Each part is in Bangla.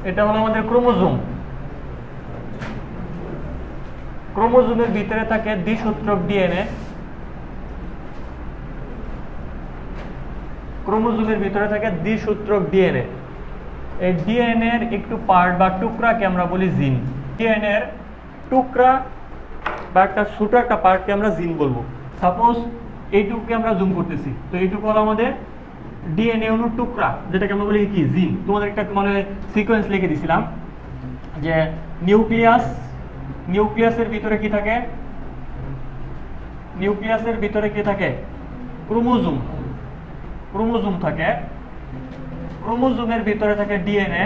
এটা হলো আমাদের ক্রোমোজোম। ক্রোমোজোমের ভিতরে থাকে দ্বিসূত্রক ডিএনএ। ক্রোমোজোমের ভিতরে থাকে দ্বিসূত্রক ডিএনএ। এই ডিএনএ এর একটু পার্ট বা টুকরাকে আমরা বলি জিন। ডিএনএ এর টুকরা বা একটা ছোট একটা পার্টকে আমরা জিন বলবো। সাপোজ এইটুকুকে আমরা জুম করতেছি, তো এইটুকু হলো আমাদের ডিএনএ অণুর টুকরা, যেটাকে আমরা বলি কি জিন। তোমাদের একটা মানে সিকোয়েন্স লিখে দিছিলাম যে নিউক্লিয়াস, নিউক্লিয়াসের ভিতরে কি থাকে, নিউক্লিয়াসের ভিতরে কি থাকে, ক্রোমোজোম, ক্রোমোজোম থাকে। ক্রোমোজোমের ভিতরে থাকে ডিএনএ,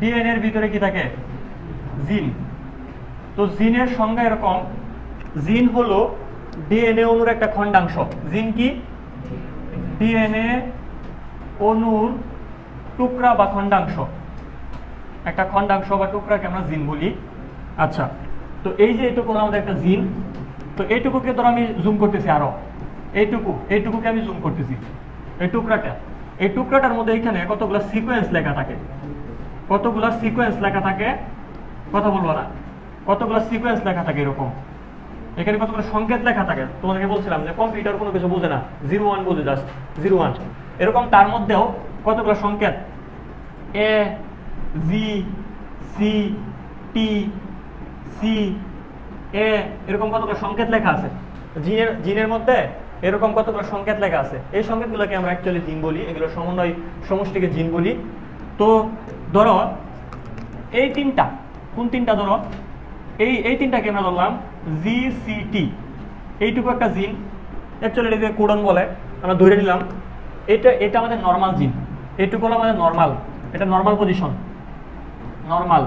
ডিএনএ এর ভিতরে কি থাকে, জিন। তো জিনের সংজ্ঞা এরকম, জিন হলো ডিএনএ অণুর একটা খণ্ডাংশ। জিন কি, ডিএনএ অণুর টুকরা বা খণ্ডাংশ, একটা খণ্ডাংশ বা টুকরাকে আমরা জিন বলি। আচ্ছা, তো এই যে এইটুকু আমাদের একটা জিন, তো এইটুকুকে ধরো আমি জুম করতেছি, আরো এইটুকুকে আমি জুম করতেছি, এই টুকরাটা, এই টুকরাটার মধ্যে এখানে কতগুলো সিকোয়েন্স লেখা থাকে, কতগুলো সিকোয়েন্স লেখা থাকে, কথা বলবো না, কতগুলো সিকোয়েন্স লেখা থাকে এরকম। এখানে কতগুলো সংকেত লেখা থাকে। তোমাদেরকে বলছিলাম যে কম্পিউটার কোনো কিছু বোঝে না, 01 বোঝে, জাস্ট 01 এরকম। তার মধ্যেও কতগুলো সংকেত, এ, জি, সি, টি, সি, এ, এরকম কতগুলো সংকেত লেখা আছে জিনের মধ্যে, এরকম কতগুলো সংকেত লেখা আছে। এই সংকেতগুলোকে আমরা অ্যাকচুয়ালি জিন বলি, এগুলো সমন্বয় সমষ্টিকে জিন বলি। তো ধরো এই তিনটা, কোন তিনটা, ধরো এই তিনটাকে আমরা ধরলাম জি, সি, টি, এইটুকু একটা জিন, অ্যাকচুয়ালি এটাকে কোডন বলে, আমরা ধরে নিলাম এটা আমাদের নর্মাল জিন, এইটুকু হলো আমাদের নর্মাল, এটা নর্মাল পজিশন, নর্মাল।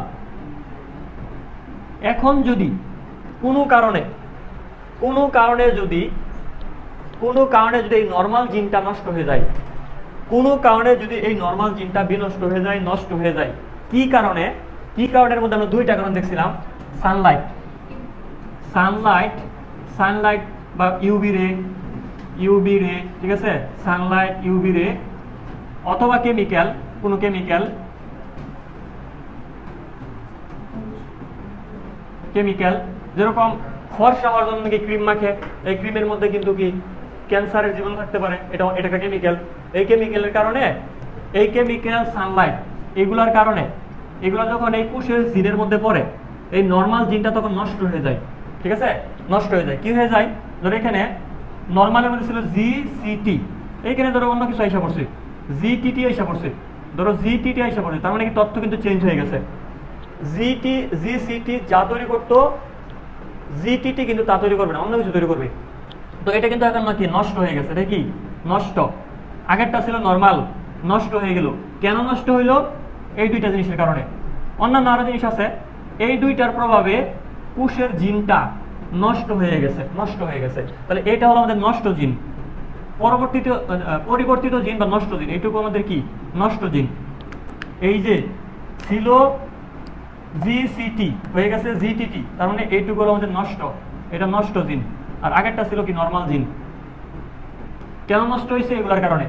এখন যদি কোনো কারণে যদি এই নর্মাল জিনটা নষ্ট হয়ে যায়, কোনো কারণে যদি এই নর্মাল জিনটা বিনষ্ট হয়ে যায়, নষ্ট হয়ে যায়, কি কারণের মধ্যে আমরা দুইটা কারণ দেখছিলাম, সানলাইট বা ইউভি রে, ঠিক আছে, সানলাইট, ইউভি রে, অথবা কেমিক্যাল, কোনো কেমিক্যাল, যেরকম ফর্সা হওয়ার জন্য কি ক্রিম মাখে, এই ক্রিমের মধ্যে কিন্তু কি ক্যান্সারের জীবাণু থাকতে পারে, এটা একটা কেমিক্যাল। এই কেমিক্যালের কারণে, এই কেমিক্যাল, সানলাইট, এগুলার কারণে, এগুলা যখন এই কোষের জিনের মধ্যে পড়ে, এই নর্মাল জিনটা তখন নষ্ট হয়ে যায়, ঠিক আছে, নষ্ট হয়ে যায়। কি হয়ে যায়, ধরো এখানে নর্মালের মধ্যে ছিল জি, সি, টি, এইখানে ধরো অন্য কিছু আইসা পড়ছে, জি, টি, টি আইসা পড়ছে, ধরো জি, টি, টি আইসা পড়ছে, তার মানে কি তথ্য কিন্তু চেঞ্জ হয়ে গেছে। জি, সি, টি যা তৈরি করতো, জি, টি, টি কিন্তু তা তৈরি করবে না, অন্য কিছু তৈরি করবে। তো এটা কিন্তু এখন কি নষ্ট হয়ে গেছে, এটা কি নষ্ট। আগেরটা ছিল নর্মাল, নষ্ট হয়ে গেল। কেন নষ্ট হইলো? এই দুইটা জিনিসের কারণে। অন্যান্য আরো জিনিস আছে, এই দুইটার প্রভাবে কোষের জিনটা নষ্ট হয়ে গেছে। তাহলে এটা হলো আমাদের নষ্ট জিন। পরিবর্তিত জিন বা নষ্ট জিন, এইটুকু আমাদের কি নষ্ট জিন। এই যে ছিল জিসিটি, হয়ে গেছে জিটিটি, তার মানে এইটুকু হলো আমাদের নষ্ট, এটা নষ্ট জিন। আর আগেরটা ছিল কি নরমাল জিন। কেন নষ্ট হয়েছে? এগুলোর কারণে।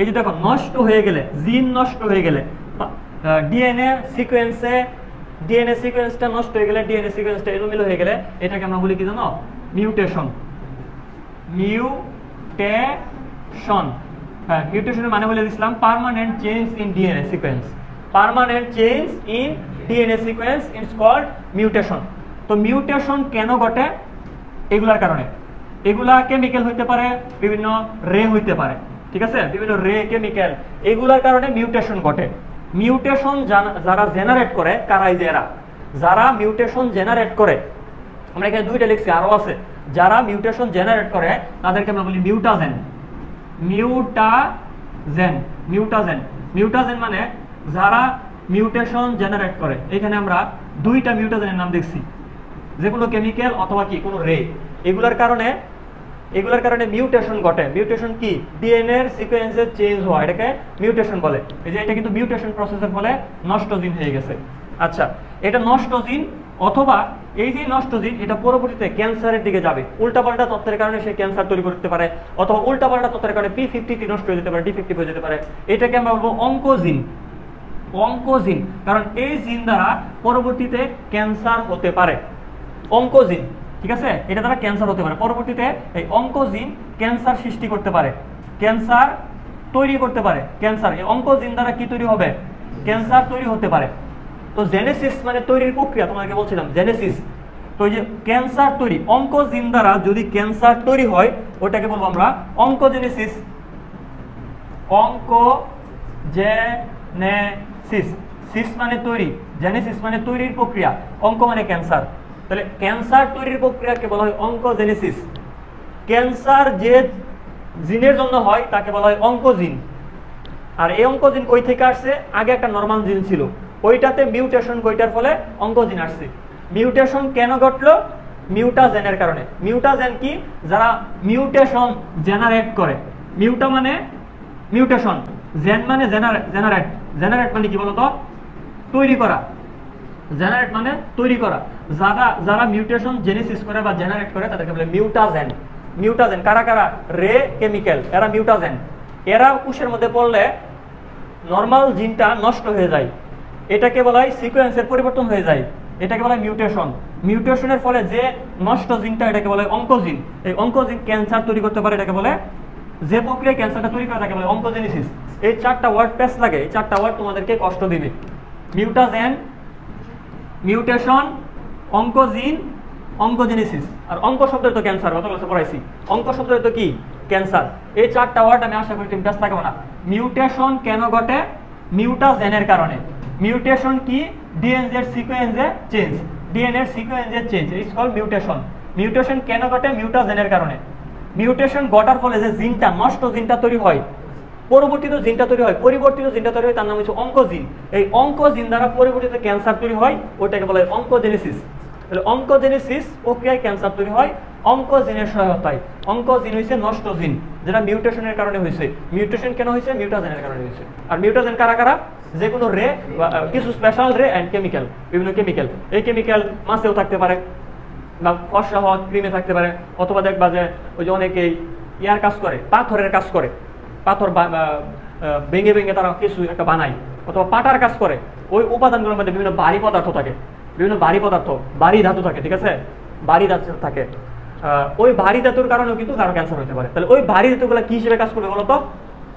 এই যে দেখো, নষ্ট হয়ে গেলে, জিন নষ্ট হয়ে গেলে, ডিএনএ সিকোয়েন্সটা নষ্ট হয়ে গেলে, ডিএনএ সিকোয়েন্সটা এলোমেলো হয়ে গেলে, এটাকে আমরা বলি কি জানো? মিউটেশন। হ্যাঁ, মিউটেশনের মানে বলে দিয়েছিলাম permanent change in DNA sequence. Permanent change in DNA sequence is called mutation. তো মিউটেশন কেন ঘটে? এগুলার কারণে। এগুলা কেমিক্যাল হইতে পারে, বিভিন্ন রে হইতে পারে, ঠিক আছে, বিভিন্ন রে, কেমিক্যাল, এগুলার কারণে মিউটেশন ঘটে। মিউটেশন যারা জেনারেট করে, কারা? এই যে এরা, যারা মিউটেশন জেনারেট করে, আমরা এখানে দুইটা লিখছি, আরো আছে, যারা মিউটেশন জেনারেট করে তাদেরকে আমরা বলি মিউটাজেন। মিউটাজেন মানে যারা মিউটেশন জেনারেট করে। এখানে আমরা দুইটা মিউটাজেনের নাম দেখছি, যেগুলো কেমিক্যাল অথবা কি কোনো রে, এগুলার কারণে মিউটেশন ঘটে। মিউটেশন কি? ডিএনএ এর সিকোয়েন্সের চেঞ্জ হওয়া, এটাকে মিউটেশন বলে। এই যে এটা কিন্তু মিউটেশন প্রসেসের ফলে নষ্ট জিন হয়ে গেছে। আচ্ছা, এটা নষ্ট জিন, অথবা এই যে নষ্ট জিন, এটা পরবর্তীতে ক্যান্সারের দিকে যাবে। উল্টাপাল্টা তথ্যের কারণে সে ক্যান্সার তৈরি করতে পারে, অথবা উল্টাপাল্টা তথ্যের কারণে P50 নষ্ট হয়ে যেতে পারে, ডিফেক্টিভ হয়ে যেতে পারে। এটাকে আমরা বলবো অঙ্কোজিন। অঙ্কোজিন, কারণ এই জিন দ্বারা পরবর্তীতে ক্যান্সার হতে পারে। অঙ্কোজিন, ঠিক আছে, এটা দ্বারা ক্যান্সার হতে পারে পরবর্তীতে। এই অঙ্কোজিন ক্যান্সার সৃষ্টি করতে পারে, ক্যান্সার তৈরি করতে পারে। ক্যান্সার এই অঙ্কোজিন দ্বারা কি তৈরি হবে? ক্যান্সার তৈরি হতে পারে। তো জেনেসিস মানে তৈরির প্রক্রিয়া, তোমাকে বলছিলাম জেনেসিস। তো এই যে ক্যান্সার তৈরি, অঙ্কোজিন দ্বারা যদি ক্যান্সার তৈরি হয় ওটাকে বলবো আমরা অঙ্কোজেনেসিস। অঙ্কোজেনেসিস, সিস মানে তৈরি, জেনেসিস মানে তৈরির প্রক্রিয়া, অঙ্ক মানে ক্যান্সার। তাহলে ক্যান্সার তৈরির প্রক্রিয়াকে বলা হয় অঙ্কোজেনেসিস। ক্যান্সার যে জিনের জন্য হয় তাকে বলা হয় অঙ্কোজিন। আর এই অঙ্কোজিন কই থেকে আসছে? আগে একটা নরমাল জিন ছিল, ওইটাতে মিউটেশন ঘটার ফলে অঙ্কোজিন আসছে। মিউটেশন কেন ঘটলো? মিউটাজেনের কারণে। মিউটাজেন কি? যারা মিউটেশন জেনারেট করে। মিউটা মানে মিউটেশন, জেন মানে জেনারেট। জেনারেট মানে কি বলতো? তৈরি করা। জেনারেট মানে তৈরি করা। যারা মিউটেশন জেনেসিস করে বা জেনারেট করে তাদেরকে বলে মিউটাজেন। মিউটাজেন কারা কারা? রে কেমিক্যাল, এরা মিউটাজেন। এরা কোষের মধ্যে পড়লে নরমাল জিনটা নষ্ট হয়ে যায়, এটাকে বলা হয় সিকোয়েন্সের পরিবর্তন হয়ে যায়, এটাকে বলা হয় মিউটেশন। মিউটেশনের ফলে যে নষ্ট জিনটা এটাকে বলা হয় অঙ্কোজিন। এই অঙ্কোজিন ক্যান্সার তৈরি করতে পারে, এটাকে বলে, যে প্রক্রিয়ায় ক্যান্সারটা তৈরি করে তাকে বলে অঙ্কোজেনেসিস। এই চারটা ওয়ার্ড প্যাচ লাগে, এই চারটা ওয়ার্ড তোমাদেরকে কষ্ট দিবে। মিউটাজেন, মিউটেশন, অঙ্কোজিন, অঙ্কোজেনেসিস। আর অঙ্ক শব্দের তো ক্যান্সার, গত ক্লাসে পড়াইছি। অঙ্ক শব্দের তো কি? ক্যান্সার। এই চারটা ওয়ার্ড আমি আশা করি তুমি ব্যস্ত থাকবে না। মিউটেশন কেন ঘটে? মিউটাজেনের কারণে। মিউটেশন কি? ডিএনএ এর সিকোয়েন্সে চেঞ্জ। ডিএনএ এর সিকোয়েন্সে change is called mutation. Mutation কেন ঘটে? মিউটাজেনের কারণে। মিউটেশন ঘটার ফলে যে জিনটা, নষ্ট জিনটা তৈরি হয়, পরিবর্তিত জিনটা তৈরি হয়, তার নাম হচ্ছে অঙ্কোজিন। এই অঙ্কোজিন দ্বারা পরিবর্তিত ক্যান্সার তৈরি হয়, ওইটাকে বলা হয় অঙ্কোজেনেসিস। তাহলে অঙ্কোজেনেসিস প্রক্রিয়ায় ক্যান্সার তৈরি হয় অঙ্কোজিনের সহায়তায়। অঙ্কোজিন হইছে নষ্ট জিন, যেটা মিউটেশনের কারণে হয়েছে। মিউটেশন কেন হয়েছে? মিউটাজেনের কারণে হয়েছে। আর মিউটাজেন কারা কারা? যে কোনো রে, কিছু স্পেশাল রে এন্ড কেমিক্যাল, বিভিন্ন কেমিক্যাল। এই কেমিক্যাল মাছেও থাকতে পারে বা ফসা হওয়া ক্রিমে থাকতে পারে, অথবা দেখবা যে ওই যে অনেকেই ইয়ার কাজ করে, পাথরের কাজ করে, পাথর ভেঙে ভেঙে তারা কিছু একটা বানায়, অথবা পাটার কাজ করে। ওই উপাদানগুলোর মধ্যে বিভিন্ন ভারী পদার্থ থাকে, বিভিন্ন ভারী পদার্থ, ভারী ধাতু থাকে, ঠিক আছে, ভারী ধাতু থাকে। ওই ভারী ধাতুর কারণেও কিন্তু কারো ক্যান্সার হতে পারে। তাহলে ওই ভারী ধাতুগুলো কি হিসেবে কাজ করবে বলতো?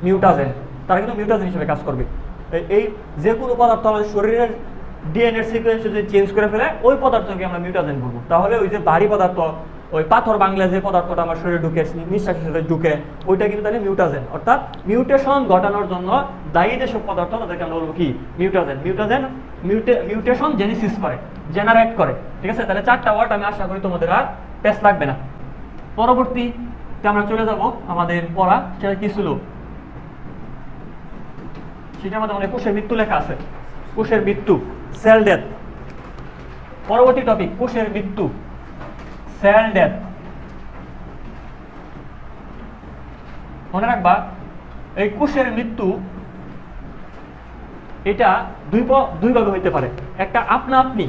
মিউটাজেন। তারা কিন্তু মিউটাজেন হিসেবে কাজ করবে। এই যে কোনো পদার্থ আমাদের শরীরের ডিএনএ সিকোয়েন্স যদি চেঞ্জ করে ফেলে, ওই পদার্থকে আমরা মিউটাজেন বলবো। তাহলে ওই যে ভারী পদার্থ, ওই পাথর বাংলা যে পদার্থটা আমার শরীরে ঢুকে, নিঃশ্বাসের সাথে ঢুকে, ওইটা কিন্তু তাহলে মিউটাজেন। অর্থাৎ মিউটেশন ঘটানোর জন্য দায়ী যেসব পদার্থ তাদেরকে আমরা বলবো কি? মিউটাজেন। মিউটাজেন মিউটেশন জেনেসিস করে, জেনারেট করে, ঠিক আছে। তাহলে চারটা ওয়ার্ড আমি আশা করি তোমাদের আর পেস লাগবে না। পরবর্তীতে আমরা চলে যাব আমাদের পড়া, সেটা কি ছিল? সেটার মধ্যে মানে কোষের মৃত্যু লেখা আছে। কোষের মৃত্যু, সেল ডেথ। পরবর্তী টপিক কোষের মৃত্যু, সেল ডেথ। মনে রাখবা এই কোষের মৃত্যু এটা দুই ভাবে হইতে পারে। একটা আপনা আপনি,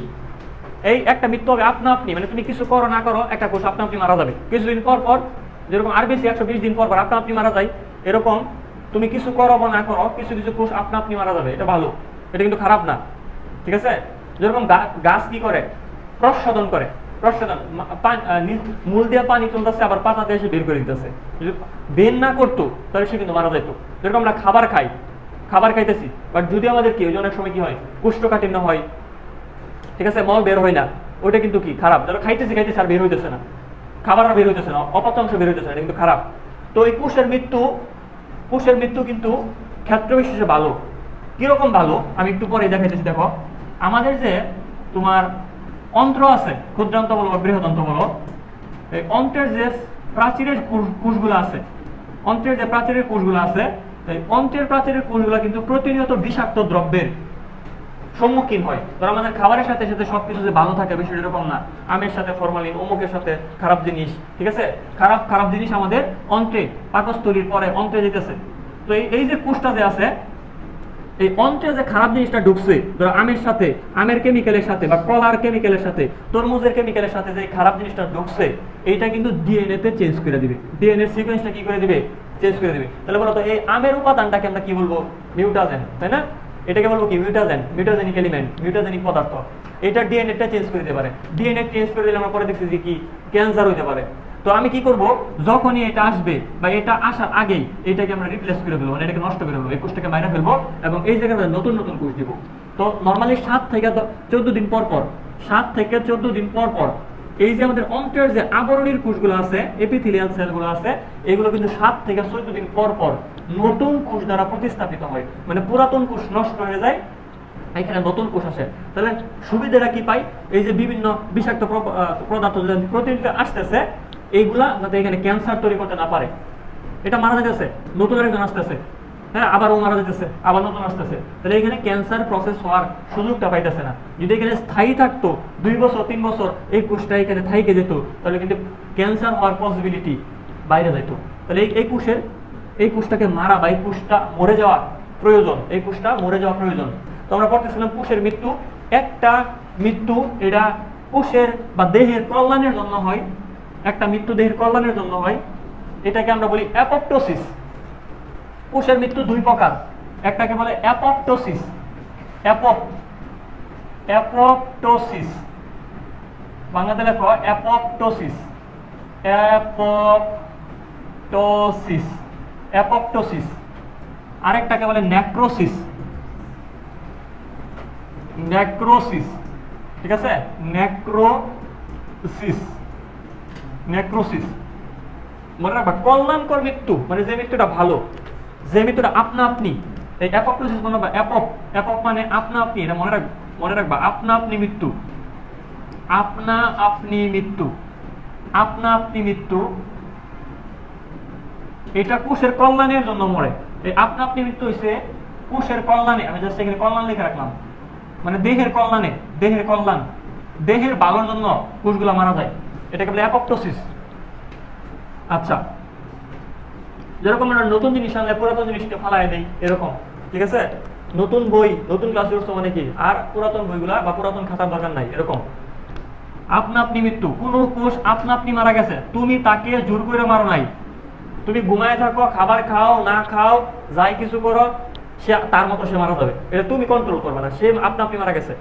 এই একটা মৃত্যু হবে আপনা আপনি, মানে তুমি কিছু করো না করো একটা কোষ আপনা আপনি মারা যাবে কিছুদিন পর পর। যেরকম আরবিসি 120 দিন পর পর আপনা আপনি মারা যায়, এরকম তুমি কিছু করো বা না করো কিছু কিছু কোষ আপনা আপনি মারা যাবে। এটা ভালো, এটা কিন্তু খারাপ না, ঠিক আছে। যেরকম গাছ কি করে? প্রসাধন করে। প্রসাধন, মূল দিয়ে পানি তুলতেছে, আবার পাতা দিয়ে এসে বের করে দিতেছে। যদি বের না করতো তাহলে সে কিন্তু মারা যেত। যেরকম আমরা খাবার খাই, খাবার খাইতেছি, বাট যদি আমাদের কি ওই অনেক সময় কি হয়? কোষ্ঠকাঠিন্য হয়, ঠিক আছে, মল বের হয় না, ওইটা কিন্তু কি? খারাপ। ধরো খাইতেছি আর বের হইতেছে না, খাবার আর বের হইতেছে না, অপচাংশ বের হইতেছে না, এটা কিন্তু খারাপ। তো এই কোষের মৃত্যু কিন্তু ক্ষেত্র বিশেষে ভালো। কিরকম ভালো আমি একটু পরে দেখাইতেছি। দেখো আমাদের যে তোমার অন্ত্র আছে, ক্ষুদ্রান্ত বলো বা বৃহদান্ত বলো, এই অন্ত্রের যে প্রাচীরের কোষগুলো আছে, অন্ত্রের যে প্রাচীরের কোষগুলো আছে, এই অন্ত্রের প্রাচীরের কোষগুলো কিন্তু প্রতিনিয়ত বিষাক্ত দ্রব্যের সম্মুখীন হয়। ধর আমাদের খাবারের সাথে সাথে সবকিছু যে ভালো থাকে বিষয়টা এরকম না। আমের সাথে ফরমালিন, অমুকের সাথে খারাপ জিনিস, ঠিক আছে, খারাপ জিনিস আমাদের অন্ত্রে, পাকস্থলীর পরে অন্ত্রে যেতেছে। তো এই যে কোষটা যে আছে, এই অন্ত্রে যে খারাপ জিনিসটা ঢুকছে, ধরো আমের সাথে, আমের কেমিক্যালের সাথে বা কলার কেমিক্যালের সাথে, তরমুজের কেমিক্যালের সাথে যে খারাপ জিনিসটা ঢুকছে, এইটা কিন্তু ডিএনএ তে চেঞ্জ করে দিবে। ডিএনএ সিকোয়েন্সটা কি করে দিবে? চেঞ্জ করে দিবে। তাহলে বলো তো এই আমের উপাদানটাকে আমরা কি বলবো? মিউটাজেন, তাই না? এটাকে বলবো কি মিউটাজেন, মিউটাজেনিক এলিমেন্ট, মিউটাজেনিক পদার্থ। এটা ডিএনএটা চেঞ্জ করে দিতে পারে। ডিএনএ চেঞ্জ করে দিলে আমরা পরে দেখছি যে কি ক্যান্সার হইতে পারে। তো আমি কি করব, যখনই এটা আসবে বা এটা আসার আগেই এটাকে আমরা রিপ্লেস করে ফেলবো, মানে এটাকে নষ্ট করে ফেলবো, এই কোষটাকে মাইরা ফেলবো এবং এই জায়গায় নতুন নতুন কোষ দিব। তো নরমালি 7 থেকে 14 দিন পর পর, 7 থেকে 14 দিন পর পর এই যে আমাদের অন্ত্রের যে আবরণীর কোষগুলো আছে, এপিথেলিয়াল সেলগুলো আছে, এগুলো কিন্তু 7 থেকে 14 দিন পর পর নতুন কোষ দ্বারা প্রতিস্থাপিত হয়, মানে পুরাতন কোষ নষ্ট হয়ে যায়, এখানে নতুন কোষ আসে। তাহলে সুবিধাটা কি পাই, এই যে বিভিন্ন বিষাক্ত পদার্থ প্রতিনিয়ত আসতেছে, এইগুলা যাতে এখানে ক্যান্সার তৈরি করতে না পারে। এটা মারা যেতেছে, নতুন আরেকজন আসতেছে, হ্যাঁ আবার ও মারা যেতেছে, আবার নতুন আসতেছে, তাহলে এখানে ক্যান্সার প্রসেস হওয়ার সুযোগটা পাইতেছে না। যদি এখানে স্থায়ী থাকতো 2 বছর 3 বছর এই কোষটা এখানে থাইকে যেত, তাহলে কিন্তু ক্যান্সার হওয়ার পসিবিলিটি বাইরে যেত। তাহলে এই কোষটাকে মারা বা এই কোষটা মরে যাওয়া প্রয়োজন, এই কোষটা মরে যাওয়া প্রয়োজন। তো আমরা পড়তেছিলাম কোষের মৃত্যু, একটা মৃত্যু এটা কোষের বা দেহের কল্যাণের জন্য হয়, একটা মৃত্যু দেহের কল্যাণের জন্য হয়, এটাকে আমরা বলি অ্যাপপ্টোসিস। কোষের মৃত্যু 2 প্রকার, একটাকে বলে অ্যাপপ্টোসিস, অ্যাপপ্টোসিস, বাংলাতে লেখো অ্যাপপ্টোসিস, অ্যাপপ্টোসিস, অ্যাপপ্টোসিস। আরেকটাকে বলে নেক্রোসিস, নেক্রোসিস, ঠিক আছে, নেক্রোসিস, নেক্রোসিস। মনে রাখবা কল্যাণকর মৃত্যু মানে যে মৃত্যুটা ভালো, যে মৃত্যুটা আপনা আপনি, এই অ্যাপপ্টোসিস মনে রাখবা, অ্যাপপ মানে আপনা আপনি, এটা মনে রাখবা আপনা আপনি মৃত্যু, আপনা আপনি মৃত্যু, আপনা আপনি মৃত্যু, এটা কোষের কল্যাণের জন্য মরে। এই আপনা আপনি মৃত্যু হইছে কোষের কল্যাণে, আমি জাস্ট এখানে কল্যাণ লিখে রাখলাম, মানে দেহের কল্যাণে, দেহের কল্যাণ, দেহের ভালোর জন্য কোষগুলো মারা যায়, এটাকে বলে অ্যাপপ্টোসিস। আচ্ছা, যেরকম আমরা নতুন জিনিস আনলে পুরাতন জিনিসকে ফালাই দেই, এরকম, ঠিক আছে, নতুন বই নতুন ক্লাসে উঠছে মানে কি আর পুরাতন বইগুলা বা পুরাতন খাতার দরকার নাই, এরকম। আপনা আপনি মৃত্যু, কোন কোষ আপনা আপনি মারা গেছে, তুমি তাকে জোর করে মারো নাই, তুমি ঘুমায় থাকো, খাবার খাও না খাও, যাই কিছু করো, সে তার মতো সে মারা যাবে, এটা তুমি কন্ট্রোল করবে না, সে আপনা আপনি মারা গেছে।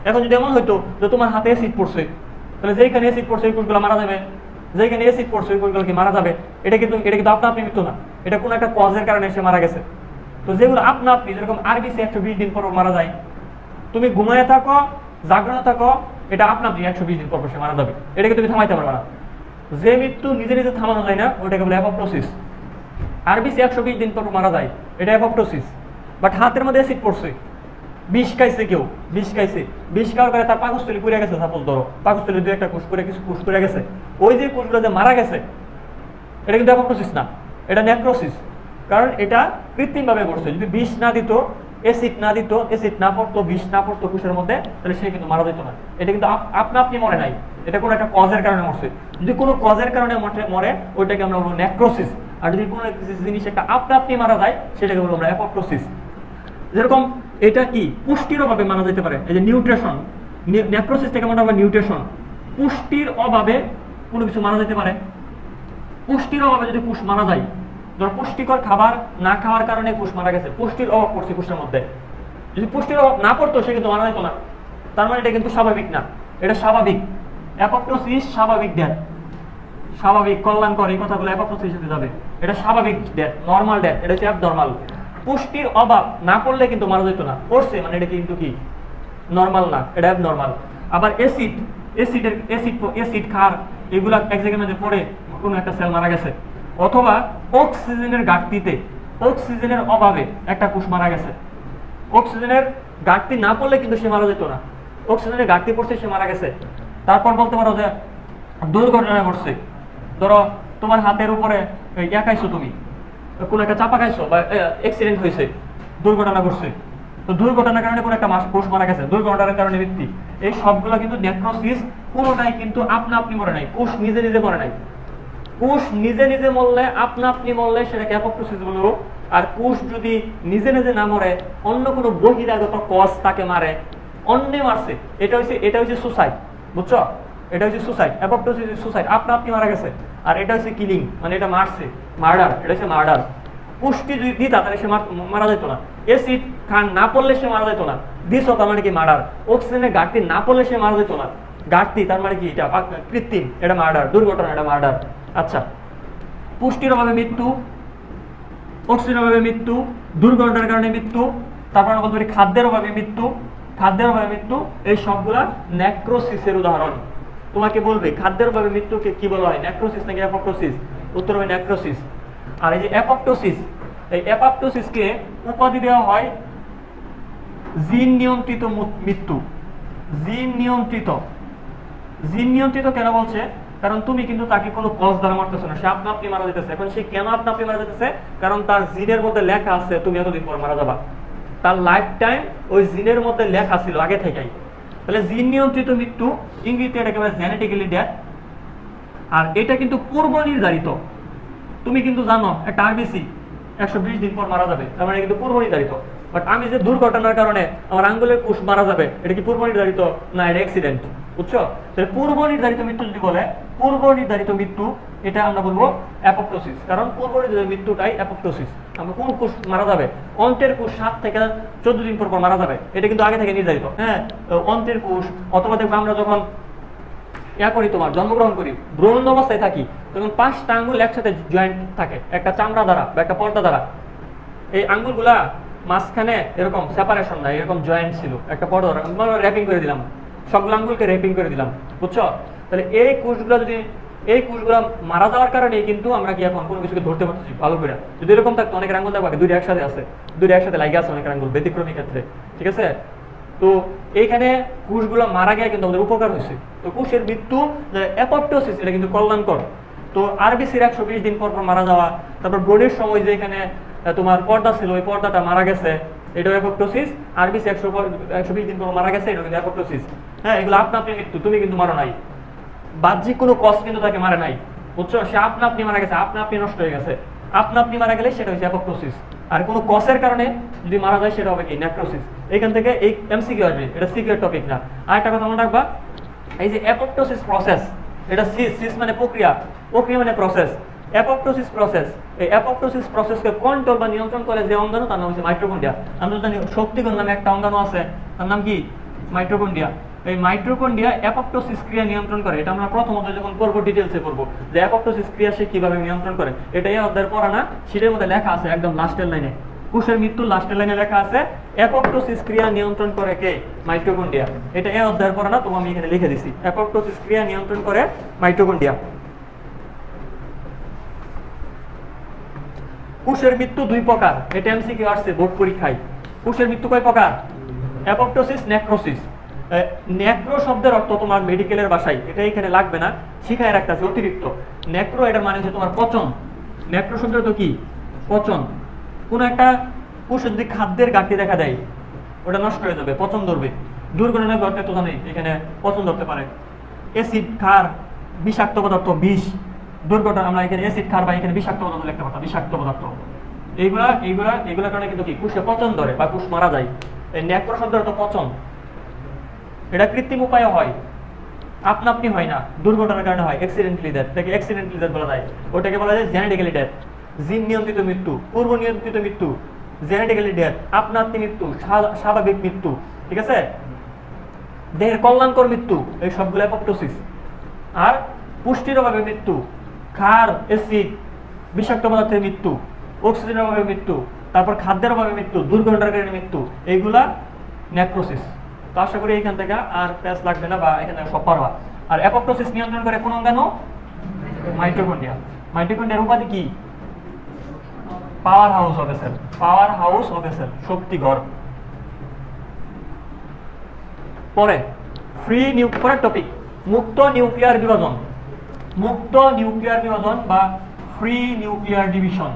এখন যদি এমন হইতো যে তোমার হাতে অ্যাসিড পড়ছে, তাহলে যেখানে অ্যাসিড পড়ছে ওই কোষগুলো মারা যাবে, যেখানে অ্যাসিড পড়ছে ওই কোষগুলো কি মারা যাবে, এটা কিন্তু আপনা আপনি মৃত্যু না, এটা কোনো একটা কজের কারণে সে মারা গেছে। তো যেগুলো আপনা আপনি, যেরকম আরবিসি 120 দিন পর মারা যায়, তুমি ঘুমায় থাকো জাগ্রত থাকো, এটা আপনা আপনি 120 দিন পর সে মারা যাবে, এটাকে তুমি থামাইতে পারবে না। যে মৃত্যু নিজে নিজে থামানো যায় না, ওটাকে বলে অ্যাপপ্টোসিস। আরবিসি 120 দিন পর মারা যায়, এটা অ্যাপপ্টোসিস। বাট হাতের মধ্যে অ্যাসিড পড়ছে, বিষ খাইছে, কেউ বিষ খাইছে, বিষ খাওয়ার পরে তার পাকস্থলী পুড়ে গেছে, সাপোজ ধরো পাকস্থলী 2-1টা কোষ করে কিছু কোষ করে গেছে, ওই যে কোষগুলো যে মারা গেছে, এটা কিন্তু অ্যাপপ্টোসিস না, এটা নেক্রোসিস। কারণ এটা কৃত্রিমভাবে ঘটছে, যদি বিষ না দিত, অ্যাসিড না দিত, অ্যাসিড না পড়তো, বিষ না পড়তো কোষের মধ্যে, তাহলে সে কিন্তু মারা যেত না। এটা কিন্তু আপনা আপনি মরে নাই, এটা কোনো একটা কজের কারণে মরছে। যদি কোনো কজের কারণে মরে, ওইটাকে আমরা বলবো নেক্রোসিস। আর যদি কোনো জিনিস একটা আপনা আপনি মারা যায়, সেটাকে বলবো আমরা অ্যাপপ্টোসিস। যেরকম এটা কি পুষ্টির অভাবে মারা যেতে পারে, এই যে নিউট্রিশন, নেক্রোসিস থেকে আমরা নিউট্রিশন, পুষ্টির অভাবে কোনো কিছু মারা যেতে পারে। পুষ্টির অভাবে যদি কোষ মারা যায়, ধর পুষ্টিকর খাবার না খাওয়ার কারণে কোষ মারা গেছে, পুষ্টির অভাব পড়ছে কোষের মধ্যে, যদি পুষ্টির অভাব না পড়তো সে কিন্তু মারা যেত না, তার মানে এটা কিন্তু স্বাভাবিক না, এটা স্বাভাবিক। অ্যাপপ্টোসিস স্বাভাবিক ডেথ, স্বাভাবিক কল্যাণকর, এই কথাগুলো অ্যাপপ্টোসিস হতে যাবে, এটা স্বাভাবিক ডেথ, নরমাল ডেথ, এটা হচ্ছে অ্যাবনরমাল। পুষ্টির অভাব না পড়লে কিন্তু মারা যেত না, পড়ছে মানে এটা কিন্তু কি নরমাল না, এটা অ্যাবনরমাল। আবার অ্যাসিড খার এগুলা এক জায়গায় মধ্যে পড়ে কোনো একটা সেল মারা গেছে, অথবা অক্সিজেনের ঘাটতিতে, অক্সিজেনের অভাবে একটা কোষ মারা গেছে। অক্সিজেনের ঘাটতি না পড়লে কিন্তু সে মারা যেত না, অক্সিজেনের ঘাটতি পড়ছে সে মারা গেছে। তারপর বলতে পারো যে দুর্ঘটনা ঘটছে, ধরো তোমার হাতের উপরে খাইছো, তুমি কোনো একটা চাপা খাইছো বা অ্যাক্সিডেন্ট হয়েছে, দুর্ঘটনা ঘটছে, তো দুর্ঘটনার কারণে কোনো একটা কোষ মারা গেছে, দুর্ঘটনার কারণে মৃত্যু, এই সবগুলো কিন্তু নেক্রোসিস, কোনোটাই কিন্তু আপনা আপনি মরে নাই, কোষ নিজে নিজে মরে নাই। কোষ নিজে নিজে মরলে, আপনা আপনি মরলে সেটাকে অ্যাপপ্টোসিস বলবো। আর কোষ যদি নিজে নিজে না মরে, অন্য কোনো বহিরাগত কজ তাকে মারে, অন্যে মারছে, এটা হচ্ছে সুসাইড, বুঝছো, এটা হচ্ছে সুসাইড। অ্যাপপ্টোসিস সুসাইড, আপনা আপনি মারা গেছে। আর এটা হচ্ছে কিলিং, মানে এটা মারছে, মার্ডার, এটা হচ্ছে মার্ডার। পুষ্টি যদি দিতা তাহলে সে মারা যেত না, অ্যাসিড খান না পড়লে সে মারা যেত না, দিস তার মানে কি মার্ডার, অক্সিজেনের ঘাটতি না পড়লে সে মারা যেত না, ঘাটতি তার মানে কি এটা কৃত্রিম, এটা মার্ডার, দুর্ঘটনা, এটা মার্ডার। আচ্ছা, পুষ্টির অভাবে মৃত্যু, অক্সিজেনের অভাবে মৃত্যু, দুর্ঘটনার কারণে মৃত্যু, তারপর আমরা বলতে পারি খাদ্যের অভাবে মৃত্যু, খাদ্যের অভাবে মৃত্যু, এই সবগুলা নেক্রোসিসের উদাহরণ। তোমাকে বলবে খাদ্যের অভাবে মৃত্যুকে কি বলা হয়, নেক্রোসিস নাকি অ্যাপপ্টোসিস? উত্তর হবে নেক্রোসিস। আর এই যে অ্যাপপ্টোসিস, এই অ্যাপপ্টোসিসকে উপাধি দেওয়া হয় জিন নিয়ন্ত্রিত মৃত্যু। জিন নিয়ন্ত্রিত, জিন নিয়ন্ত্রিত কেন বলছে? কারণ তুমি কিন্তু তাকে কোনো কজ দ্বারা মারতেছো না, সে আপনা আপনি মারা যেতেছে। এখন সে কেন আপনা আপনি মারা যেতেছে? কারণ তার জিনের মধ্যে লেখা আছে তুমি এতদিন পর মারা যাবা, তার লাইফ টাইম ওই জিনের মধ্যে লেখা ছিল আগে থেকেই। তাহলে জিন নিয়ন্ত্রিত মৃত্যু, ইংরেজিতে এটাকে বলে জেনেটিক্যালি ডেথ। আর এটা কিন্তু পূর্ব নির্ধারিত। তুমি কিন্তু জানো একটা আরবিসি 120 দিন পর মারা যাবে, তার মানে কিন্তু পূর্ব নির্ধারিত। বাট আমি যে দুর্ঘটনার কারণে আমার আঙ্গুলের কোষ মারা যাবে, এটা কি পূর্ব নির্ধারিত না, এটা অ্যাক্সিডেন্ট, বুঝছো? তাহলে পূর্ব নির্ধারিত মৃত্যু যদি বলে, পূর্ব নির্ধারিত মৃত্যু, এটা আমরা বলবো অ্যাপপ্টোসিস। কারণ পূর্ব নির্ধারিত মৃত্যুটাই অ্যাপপ্টোসিস। আমরা কোন কোষ মারা যাবে, অন্ত্রের কোষ 7 থেকে 14 দিন পর মারা যাবে, এটা কিন্তু আগে থেকে নির্ধারিত। হ্যাঁ, অন্ত্রের কোষ, অথবা দেখবো আমরা যখন করি, তোমার জন্মগ্রহণ করি, ভ্রূণ অবস্থায় থাকি, তখন 5টা আঙ্গুল একসাথে জয়েন্ট থাকে একটা চামড়া দ্বারা বা একটা পর্দা দ্বারা। এই আঙ্গুলগুলা মাঝখানে এরকম সেপারেশন নাই, এরকম জয়েন্ট ছিল একটা পর্দা দ্বারা, আমরা র্যাপিং করে দিলাম, সবগুলো আঙ্গুলকে র্যাপিং করে দিলাম, বুঝছো? তাহলে এই কোষগুলো যদি, এই কোষগুলো মারা যাওয়ার কারণে কিন্তু আমরা কি এখন কোনো কিছুকে ধরতে পারছি ভালো করে। যদি এরকম থাকতো অনেক আঙ্গুল দেখবো দুইটা একসাথে আছে, দুইটা একসাথে লাগে আছে অনেক আঙ্গুল ব্যতিক্রমী ক্ষেত্রে, ঠিক আছে? তো এইখানে কোষগুলো মারা গিয়ে কিন্তু আমাদের উপকার হয়েছে। তো কোষের মৃত্যু অ্যাপপ্টোসিস, এটা কিন্তু কল্যাণকর। তো আরবিসির 120 দিন পর মারা যাওয়া, তারপর ব্রণের সময় যে এখানে তোমার পর্দা ছিল, ওই পর্দাটা মারা গেছে, এটাও অ্যাপপ্টোসিস। আরবিসি 120 দিন পর মারা গেছে, এটা কিন্তু অ্যাপপ্টোসিস। হ্যাঁ, এগুলো আপনা আপনি মৃত্যু, তুমি কিন্তু মারো নাই, বাহ্যিক কোনো কজ কিন্তু তাকে মারে নাই, বুঝছো? সে আপনা আপনি মারা গেছে, আপনা আপনি নষ্ট হয়ে গেছে। আপনা আপনি মারা গেলে সেটা হচ্ছে অ্যাপপ্টোসিস। আর কোনো কজের কারণে যদি মারা যায় সেটা হবে কি, নেক্রোসিস। এখান থেকে এই এমসিকিউ আসবে, এটা সিক্রেট টপিক না। আরেকটা কথা মনে রাখবা, এই যে অ্যাপপ্টোসিস প্রসেস, এটা সিস মানে প্রক্রিয়া, প্রক্রিয়া মানে প্রসেস, অ্যাপপ্টোসিস প্রসেস। এই অ্যাপপ্টোসিস প্রসেসকে কন্ট্রোল বা নিয়ন্ত্রণ করে যে অঙ্গাণু, তার নাম হচ্ছে মাইটোকন্ড্রিয়া। আমরা জানি শক্তিকণ নামে একটা অঙ্গাণু আছে, তার নাম কি, মাইটোকন্ড্রিয়া। এই মাইটোকন্ড্রিয়া অ্যাপপ্টোসিস ক্রিয়া নিয়ন্ত্রণ করে। এটা আমরা প্রথমত যখন পড়ব ডিটেইলসে পড়ব যে অ্যাপপ্টোসিস ক্রিয়া সে কিভাবে নিয়ন্ত্রণ করে। এটা এই অধ্যায়ের পড়া না, সেটার মধ্যে লেখা আছে একদম লাস্টের লাইনে, কোষের মৃত্যুর লাস্টের লাইনে লেখা আছে অ্যাপপ্টোসিস ক্রিয়া নিয়ন্ত্রণ করে কে, মাইটোকন্ড্রিয়া। এটা এই অধ্যায়ের পড়া না, তো আমি এখানে লিখে দিছি, অ্যাপপ্টোসিস ক্রিয়া নিয়ন্ত্রণ করে মাইটোকন্ড্রিয়া। কোষের মৃত্যু 2 প্রকার, এটা এমসিকিউ আসছে বোর্ড পরীক্ষায়। কোষের মৃত্যু কয় প্রকার? অ্যাপপ্টোসিস, নেক্রোসিস। নেক্রো শব্দের অর্থ তোমার মেডিকেলের ভাষায়, এটা এখানে লাগবে না, শিখায় রাখতে আছে অতিরিক্ত। নেক্রো এটার মানে হচ্ছে তোমার পচন। নেক্রো শব্দের তো কি, পচন। কোন একটা কোষে যদি খাদ্যের ঘাটতি দেখা দেয়, ওটা নষ্ট হয়ে যাবে, পচন ধরবে। দুর্ঘটনা ঘটতে তো জানি এখানে পচন ধরতে পারে। অ্যাসিড, ক্ষার, বিষাক্ত পদার্থ, বিষ, দুর্ঘটনা, আমরা এখানে অ্যাসিড, ক্ষার বা এখানে বিষাক্ত পদার্থ লিখতে পারতাম, বিষাক্ত পদার্থ। এইগুলা কারণে কিন্তু কি কোষে পচন ধরে বা কোষ মারা যায়। এই নেক্রো শব্দের অর্থ পচন। এটা কৃত্রিম উপায়ে হয়, আপনা আপনি হয় না, দুর্ঘটনার কারণে হয়, অ্যাক্সিডেন্টালি ডেথ। এটাকে অ্যাক্সিডেন্টালি ডেথ বলা যায়। ওটাকে বলা যায় জেনেটিক্যালি ডেথ। জিন নিয়ন্ত্রিত মৃত্যু, পূর্ব নিয়ন্ত্রিত মৃত্যু, জেনেটিক্যালি ডেথ, আপনা আপনি মৃত্যু, স্বাভাবিক মৃত্যু, ঠিক আছে? দেহের কল্যাণকর মৃত্যু, এই সবগুলো অ্যাপপ্টোসিস। আর পুষ্টির অভাবে মৃত্যু, ক্ষার, অ্যাসিড, বিষাক্ত পদার্থের মৃত্যু, অক্সিজেনের অভাবে মৃত্যু, তারপর খাদ্যের অভাবে মৃত্যু, দুর্ঘটনার কারণে মৃত্যু, এইগুলা নেক্রোসিস। তো আশা করি এখান থেকে আর প্যাচ লাগবে না, বা এখান থেকে সব পারবা। আর অ্যাপপ্টোসিস নিয়ন্ত্রণ করে কোন অঙ্গাণু? মাইটোকন্ড্রিয়া। মাইটোকন্ড্রিয়ার উপাধি কি? Power house of a cell. Power house of a cell, শক্তি ঘর। পরে ফ্রি নিউক্লিয়ার টপিক, মুক্ত নিউক্লিয়ার বিভাজন। মুক্ত নিউক্লিয়ার বিভাজন বা free nuclear division.